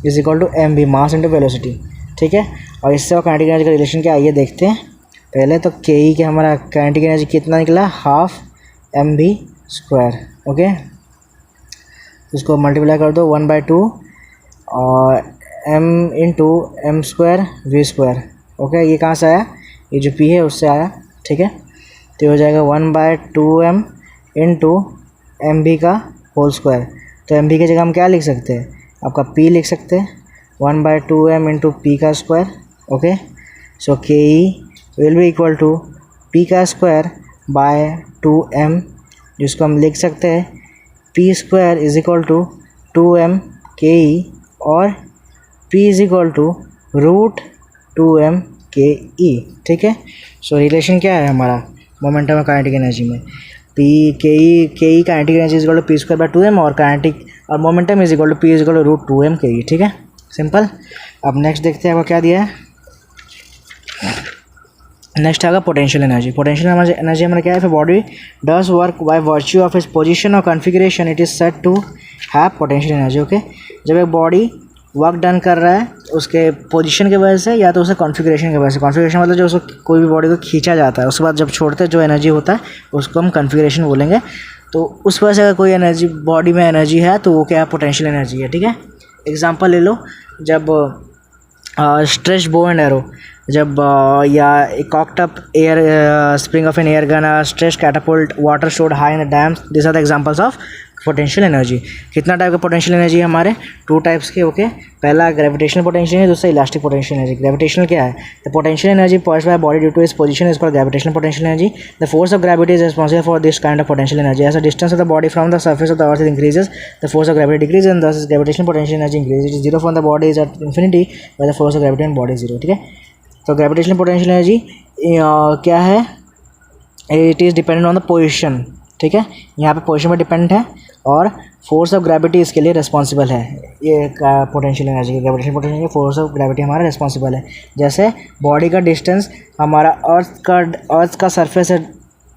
is equal to mv, mass into velocity, ठीक है। और इससे और काइनेटिक एनर्जी का रिलेशन क्या, आइए देखते हैं। पहले तो के ई के हमारा काइनेटिक एनर्जी कितना निकला, हाफ mv², ओके। उसको मल्टीप्लाई कर दो 1/2 और m इंटू m²v², ओके। ये कहाँ से आया, ये जो p है उससे आया, ठीक है। तो ये हो जाएगा 1/2m इंटू mv का होल स्क्वायर, तो mv की जगह हम क्या लिख सकते हैं, आपका p लिख सकते हैं, 1/2m इंटू p का square, okay. So K E will be equal to p का स्क्वायर बाय 2m, जिसको हम लिख सकते हैं p² is equal to 2m K ई, और p is equal to √2m K ई, ठीक है। सो रिलेशन क्या है हमारा मोमेंटम और काइनेटिक एनर्जी में, p K E kinetic energy is equal to p²/2m, और काइनेटिक और momentum is equal to p is equal to √2m K ई, ठीक है, सिंपल। अब नेक्स्ट देखते हैं आपको क्या दिया है, नेक्स्ट आएगा पोटेंशियल एनर्जी। पोटेंशियल एनर्जी हमारा क्या है, फिर body does work by virtue of its position और configuration it is said to have potential energy, okay. जब एक बॉडी वर्क डन कर रहा है उसके पोजीशन की वजह से या तो उसके कॉन्फ़िगरेशन की वजह से, कॉन्फ़िगरेशन मतलब जो उसको कोई भी बॉडी को खींचा जाता है, उसके बाद जब छोड़ते हैं जो एनर्जी होता है उसको हम कॉन्फ़िगरेशन बोलेंगे, तो उस वजह से अगर कोई एनर्जी बॉडी में एनर्जी है तो वो क्या है, पोटेंशियल एनर्जी है, ठीक है। एग्जाम्पल ले लो, जब स्ट्रेच बो एंड एरो, जब या cocked up air spring of an air gun, stretch catapult, water stored high in the dams, this are the examples of potential energy. कितना टाइप का पोटेंशियल एनर्जी है हमारे, 2 टाइप्स के, ओके। पहला ग्रेविटेशनल पोटेंशियल है, दूसरा इलास्टिक पोटेंशियल एनर्जी। ग्रेविटेशनल क्या है, the potential energy points by body due to its position is called gravitational potential energy. The force of gravity is responsible for this kind of potential energy. As the distance of the body from the surface of the earth increases, the force of gravity decrease and thus gravitational potential energy increase. It is 0 from the body is at infinity by the force of gravity and body 0, ठीक है। तो ग्रेविटेशनल पोटेंशियल एनर्जी क्या है, it is dependent on the position, ठीक है। यहाँ पे पोजीशन पर डिपेंड है, और फोर्स ऑफ ग्रेविटी इसके लिए रिस्पॉन्सिबल है, ये पोटेंशियल एनर्जी की, gravitational potential force of gravity हमारा रिस्पॉन्सिबल है। जैसे बॉडी का डिस्टेंस हमारा अर्थ का सरफेस से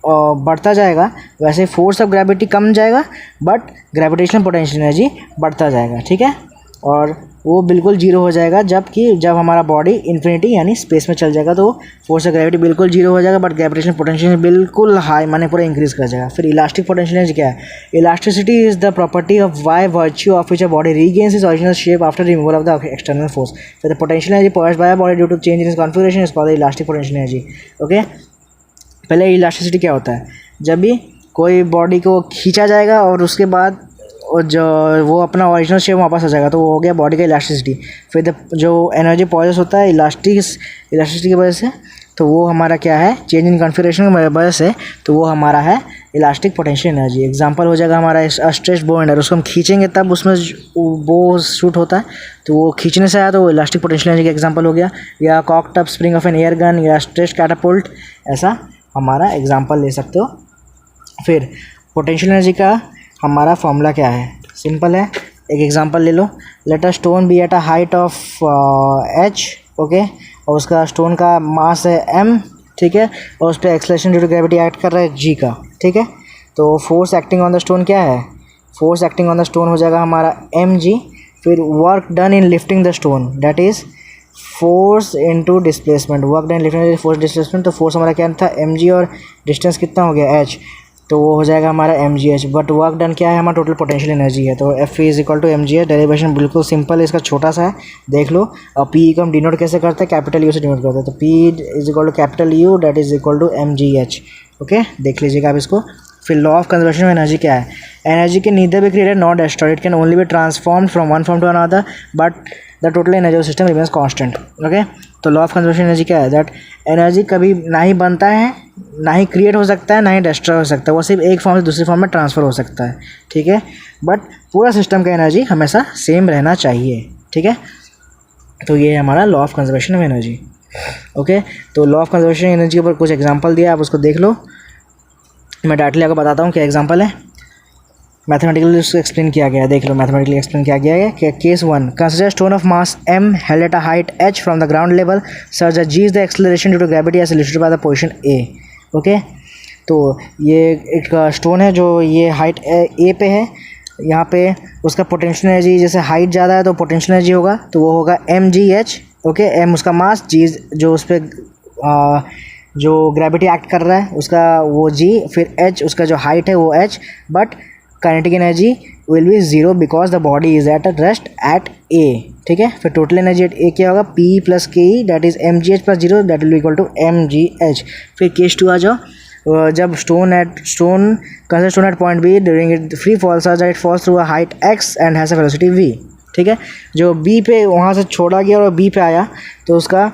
बढ़ता जाएगा, वैसे फोर्स ऑफ ग्रेविटी कम जाएगा बट ग्रेविटेशनल पोटेंशियल एनर्जी बढ़ता जाएगा, ठीक है। और वो बिल्कुल जीरो हो जाएगा जब हमारा बॉडी इन्फिनिटी यानी स्पेस में चल जाएगा, तो फोर्स ऑफ ग्रेविटी बिल्कुल जीरो हो जाएगा बट ग्रेविटेशनल पोटेंशियल बिल्कुल हाई माने पूरा इंक्रीज कर जाएगा। फिर इलास्टिक पोटेंशियल एनर्जी क्या है, elasticity is the property of by virtue of which a body regains its original shape after removal of the external force. फिर the potential energy points by body due to change in its configuration is called the elastic potential energy, okay. पहले इलास्टिसिटी क्या होता है, जब भी कोई बॉडी को खींचा जाएगा और उसके बाद और जो वो अपना ओरिजिनल शेप वापस आ जाएगा, तो वो हो गया बॉडी का इलास्टिसिटी। फिर जो एनर्जी पॉइंट्स होता है इलास्टिसिटी की वजह से, तो वो हमारा क्या है, चेंज इन कॉन्फिगरेशन की वजह से, तो वो हमारा है इलास्टिक पोटेंशियल एनर्जी। एग्जांपल हो जाएगा हमारा स्ट्रेच बो एंड एरो, उसको हम खींचेंगे तब उसमें बो शूट होता है, तो वो खींचने से आया तो वो इलास्टिक पोटेंशियल एनर्जी का एग्जांपल हो गया। या cocked up spring of an air gun, या स्ट्रेच कैटापुल्ट, ऐसा हमारा एग्जांपल ले सकते हो। फिर पोटेंशियल एनर्जी का हमारा फॉर्मूला क्या है, सिंपल है, एक एग्जांपल ले लो। Let a stone be at a height of h, okay, और उसका स्टोन का मास है m, ठीक है, और उस पर acceleration due to gravity act कर रहा है g का, ठीक है। तो force acting on the stone क्या है, force acting on the stone हो जाएगा हमारा mg। फिर work done in lifting the stone that is force into displacement, work done lifting force displacement. तो फोर्स हमारा क्या था mg, और डिस्टेंस कितना हो गया h, तो वो हो जाएगा हमारा mgh। बट वर्क डन क्या है, हमारा टोटल पोटेंशियल एनर्जी है, तो F is equal to mgh। Derivation बिल्कुल सिंपल है, इसका छोटा सा है, देख लो। और P को हम डिनोट कैसे करते हैं, कैपिटल U से डिनोट करते हैं, तो P is equal to capital U that is equal to mgh, okay, देख लीजिएगा आप इसको। फिर law of conservation of energy क्या है, energy can neither be created not destroyed, it can only be transformed from one form to another but the total energy of system remains constant, okay. तो लॉ ऑफ कंजर्वेशन एनर्जी क्या है, दैट एनर्जी कभी ना ही बनता है, ना ही क्रिएट हो सकता है, ना ही डिस्ट्रॉय हो सकता है, वो सिर्फ एक फॉर्म से दूसरी फॉर्म में ट्रांसफ़र हो सकता है, ठीक है। बट पूरा सिस्टम का एनर्जी हमेशा सेम रहना चाहिए, ठीक है। तो ये है हमारा law of conservation of energy, okay. तो लॉ ऑफ कंजर्वेशन एनर्जी के ऊपर कुछ एग्जांपल दिया, आप उसको देख लो। मैं डायरेक्टली आपको बताता हूँ क्या एग्जांपल है, मैथमेटिकली उसको एक्सप्लेन किया गया है, देख लो। मैथमेटिकली एक्सप्लेन किया गया है कि case 1, consider stone of mass m held at a height h from the ground level such that g is the acceleration due to gravity as illustrated by the position a, okay. तो ये एक स्टोन है जो ये हाइट a पे है, यहाँ पे उसका पोटेंशियल एनर्जी, जैसे हाइट ज़्यादा है तो पोटेंशियल एनर्जी होगा, तो वो होगा mgh, ओके। m उसका मास, g जो उस पर जो ग्रेविटी एक्ट कर रहा है उसका वो g, फिर h उसका जो हाइट है वो h, but kinetic energy will be zero because the body is at a rest at A, ठीक है। फिर टोटल एनर्जी एट ए क्या होगा, P plus K E that is mgh plus zero that will be equal to mgh। फिर केस 2 आ जाओ, जब stone consider stone at point B during it free falls such that it falls through a height x and has a velocity v, ठीक है। जो B पे वहाँ से छोड़ा गया और B पे आया तो उसका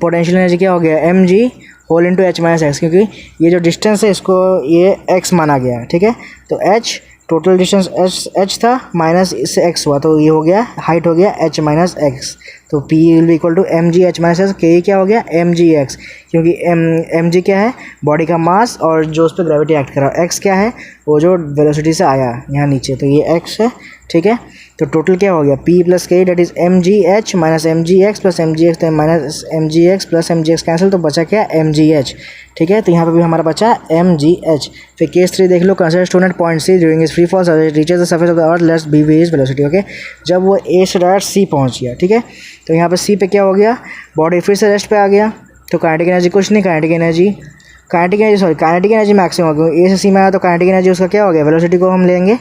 पोटेंशियल एनर्जी क्या हो गया, mg whole into h minus x, क्योंकि ये जो डिस्टेंस है इसको ये x माना गया है, ठीक है। तो h टोटल डिस्टेंस h था माइनस इससे x हुआ, तो ये हो गया हाइट हो गया h माइनस एक्स, तो P will be equal to mg h minus x. K क्या हो गया mgx, क्योंकि mg क्या है, बॉडी का मास और जो उस पर ग्रेविटी एक्ट कर रहा है, x क्या है, वो जो वेलोसिटी से आया यहाँ नीचे, तो ये x है, ठीक है। तो टोटल क्या हो गया, P plus K that is mgh minus mgx plus mgx minus mgx plus mgx cancel, तो बचा क्या mgh, ठीक है। तो यहाँ पे भी हमारा बचा mgh। फिर केस 3 देख लो, consider stone at point C during is free fall reaches the surface of the earth let's be v is velocity, okay. जब वो A से डायरेक्ट C पहुँच गया, ठीक है, तो यहाँ पे C पे क्या हो गया, बॉडी फिर से रेस्ट पे आ गया, तो काइनेटिक एनर्जी कुछ नहीं, काइनेटिक एनर्जी मैक्सिमम हो गई, A से C में आया तो काइनेटिक एनर्जी उसका क्या हो गया, वेलोसिटी को हम लेंगे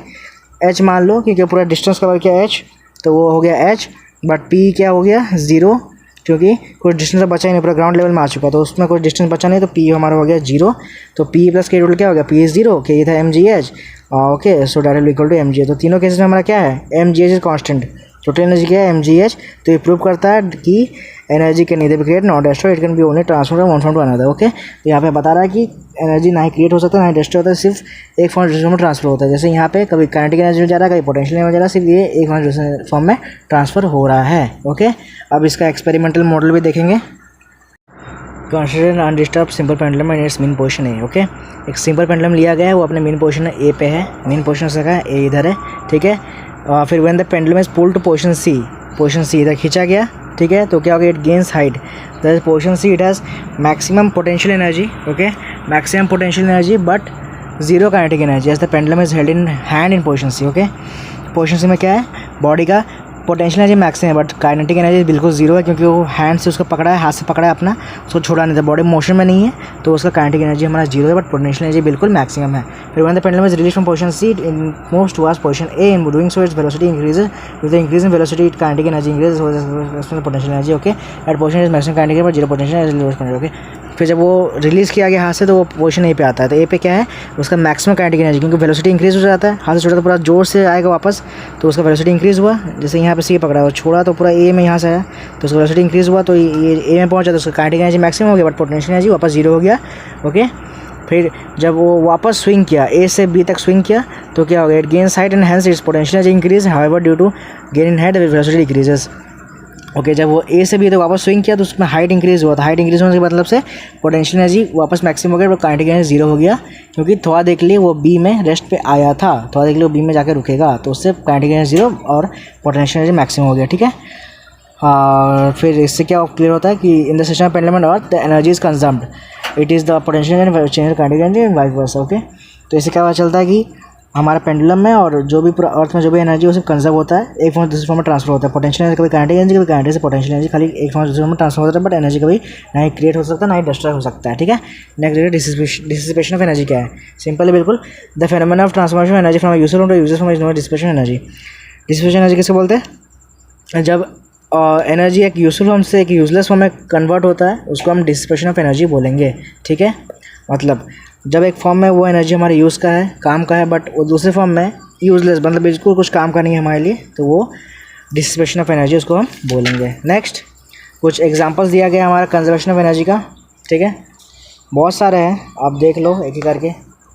h मान लो, क्योंकि पूरा डिस्टेंस कवर किया h, तो वो हो गया h, बट P क्या हो गया जीरो, क्योंकि कुछ डिस्टेंस बचा ही नहीं, पूरा ग्राउंड लेवल में आ चुका, तो उसमें कुछ डिस्टेंस बचा नहीं, तो P हमारा हो गया जीरो। तो P प्लस के टोटल क्या हो गया, P इज जीरो, के ये था mgh, okay. So direct equal to mgh। तो तीनों केसेस में हमारा क्या है, mgh is constant, total energy क्या है mgh। तो ये प्रूव करता है कि energy can neither be create not destroy, it can be only transfer from one form to another, okay. तो यहाँ पे बता रहा है कि एनर्जी ना ही क्रिएट हो सकता है ना ही डिस्ट्रॉय होता है, सिर्फ एक फॉर्म दूसरे में ट्रांसफर होता है। जैसे यहाँ पे कभी काइनेटिक एनर्जी में जा रहा है, कभी पोटेंशियल एनर्जी में जा रहा है, सिर्फ ये एक फॉर्म दूसरे फॉर्म में ट्रांसफर हो रहा है, ओके। अब इसका एक्सपेरिमेंटल मॉडल भी देखेंगे। Consider undisturbed simple pendulum in its mean position A, okay. एक सिंपल पेंडुलम लिया गया है, वो अपने मेन पोजीशन ए पे है, मेन पोजीशन से है ए इधर है, ठीक है। फिर when the pendulum is pulled to position C इधर खींचा गया, ठीक है, तो क्या हो गया, it gains height, that is position C, it has maximum potential energy, okay, maximum potential energy but zero kinetic energy as the pendulum is held in hand in position C, okay. Position C में क्या है, बॉडी का पोटेंशियल एनर्जी मैक्सिमम है बट काइनेटिक एनर्जी बिल्कुल जीरो है, क्योंकि वो हैंड से उसको पकड़ा है, हाथ से पकड़ा है अपना, उसको छोड़ा नहीं था, बॉडी मोशन में नहीं है, तो उसका काइनेटिक एनर्जी हमारा जीरो है बट पोटेंशियल एनर्जी बिल्कुल मैक्सिमम है। फिर when the pendulum is release from position C in moves towards position A, in doing so its velocity increases, with the increase in velocity it kinetic energy increases potential energy, okay. At position is maximum kinetic but zero potential energy, okay. फिर जब वो रिलीज़ किया गया हाथ से तो वो पोजीशन ए पे आता है, तो ए पे क्या है, उसका मैक्सिमम काइनेटिक एनर्जी, क्योंकि वेलोसिटी इंक्रीज हो जाता है, हाथ से छोड़ा तो पूरा जोर से आएगा वापस, तो उसका वेलोसिटी इंक्रीज़ हुआ। जैसे यहाँ पे सी पकड़ा और छोड़ा तो पूरा ए में यहाँ से आया, तो उसका वेलोसिटी इंक्रीज़ हुआ, तो ये ए में पहुँचा तो उसका काइनेटिक एनर्जी मैक्सिमम हो गया बट पोटेंशियल एनर्जी वापस जीरो हो गया, ओके। फिर जब वो वापस स्विंग किया, ए से बी तक स्विंग किया, तो क्या हो गया, it gains height and hence its potential energy increase, however due to gain in height the velocity decreases. Okay जब वो ए से बी तक वापस स्विंग किया तो उसमें हाइट इंक्रीज़ हुआ था, हाइट इंक्रीज़ होने के मतलब से पोटेंशियल एनर्जी वापस मैक्सिमम हो गया, काइनेटिक एनर्जी जीरो हो गया, क्योंकि थोड़ा देख लिए वो बी में रेस्ट पे आया था, थोड़ा देख लिए वो बी में जाके रुकेगा, तो उससे काइनेटिक एनर्जी जीरो और पोटेंशियल एनर्जी मैक्सिमम हो गया। ठीक है, और फिर इससे क्या क्लियर होता है कि in the system of pendulum and earth the energy is consumed, it is the potential energy change kinetic energy and vice versa. Okay, तो इससे क्या पता चलता है कि हमारा पेंडुलम में और जो भी पूरा अर्थ में जो भी एनर्जी वो सिर्फ कंजर्व होता है, एक फॉर्म से दूसरे फॉर्म में ट्रांसफर होता है। पोटेंशियल एनर्जी कभी काइनेटिक एनर्जी, कभी काइनेटिक से पोटेंशियल एनर्जी, खाली एक फॉर्म से दूसरे फॉर्म में ट्रांसफर होता है, बट एनर्जी कभी ना ही क्रिएट हो सकता है ना ही डिस्ट्रॉय हो सकता है। ठीक है, नेक्स्ट डिसिपेशन ऑफ एनर्जी क्या है? सिंपल है बिल्कुल, the phenomena of transformation of energy from user form to user form is known dissipation energy. Dissipation energy किसको बोलते हैं? जब एनर्जी एक यूजफुल फॉर्म से एक यूजलेस फॉर्म में कन्वर्ट होता है उसको हम डिसिपेशन ऑफ एनर्जी बोलेंगे। ठीक है, मतलब जब एक फॉर्म में वो एनर्जी हमारे यूज़ का है, काम का है, बट वो दूसरे फॉर्म में यूजलेस, मतलब बिल्कुल कुछ काम का नहीं है हमारे लिए, तो वो डिसिपेशन ऑफ एनर्जी उसको हम बोलेंगे। नेक्स्ट कुछ एग्जांपल्स दिया गया हमारा कंजर्वेशन ऑफ एनर्जी का। ठीक है, बहुत सारे हैं, आप देख लो एक एक करके,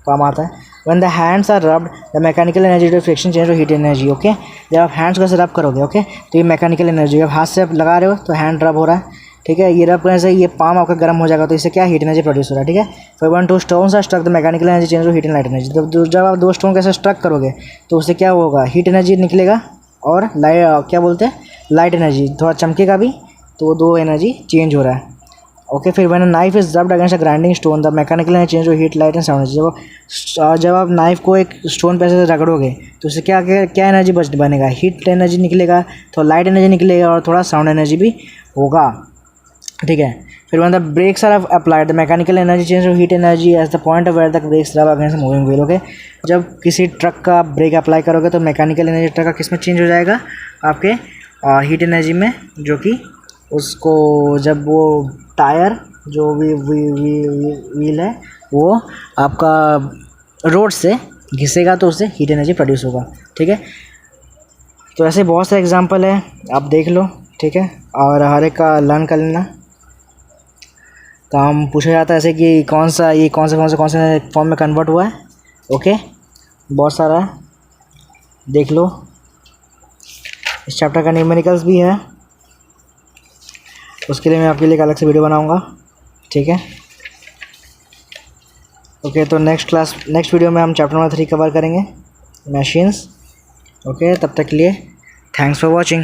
काम आता है। When the hands are rubbed the mechanical energy to friction change to heat energy. Okay, जब आप हैंड्स को ऐसे रब करोगे, ओके, तो ये मैकेनिकल एनर्जी, आप हाथ से आप लगा रहे हो तो हैंड रब हो रहा है। ठीक है, ये रब करने से ये पाम आपका गर्म हो जाएगा, तो इससे क्या हीट एनर्जी प्रोड्यूस हो रहा है। ठीक है, फिर 1 2 stones are struck the mechanical energy change to heat and light energy. जब आप 2 स्टोन कैसे स्ट्रक करोगे तो उससे क्या होगा, हीट एनर्जी निकलेगा और लाइट क्या बोलते हैं, लाइट एनर्जी, थोड़ा चमकेगा भी, तो 2 एनर्जी चेंज हो रहा है। ओके, फिर when a knife is rubbed against a grinding stone the mechanical energy change to heat light and sound energy. जब आप नाइफ को एक स्टोन पे ऐसे रगड़ोगे तो उससे क्या क्या एनर्जी बनेगा, हीट एनर्जी निकलेगा, थोड़ा लाइट एनर्जी निकलेगा और थोड़ा साउंड एनर्जी भी होगा। ठीक है, फिर when the brakes are applied the mechanical energy change to heat energy as the point where the brakes rub against moving wheel. Okay, जब किसी ट्रक का ब्रेक अप्लाई करोगे तो मैकेनिकल एनर्जी ट्रक का किस में चेंज हो जाएगा, आपके हीट एनर्जी में, जो कि उसको जब वो टायर जो भी व्हील है वो आपका रोड से घिसेगा तो उससे हीट एनर्जी प्रोड्यूस होगा। ठीक है, तो ऐसे बहुत से एग्जांपल है, आप देख लो। ठीक है, और हर एक का लर्न कर लेना। काम पूछा जाता है ऐसे कि कौन से फॉर्म में कन्वर्ट हुआ है। ओके, बहुत सारा है, देख लो। इस चैप्टर का न्यूमेरिकल्स भी है, उसके लिए मैं आपके लिए एक अलग से वीडियो बनाऊंगा। ठीक है, ओके, तो नेक्स्ट वीडियो में हम चैप्टर नंबर 3 कवर करेंगे, मशीन्स। ओके, तब तक के लिए थैंक्स फॉर वॉचिंग।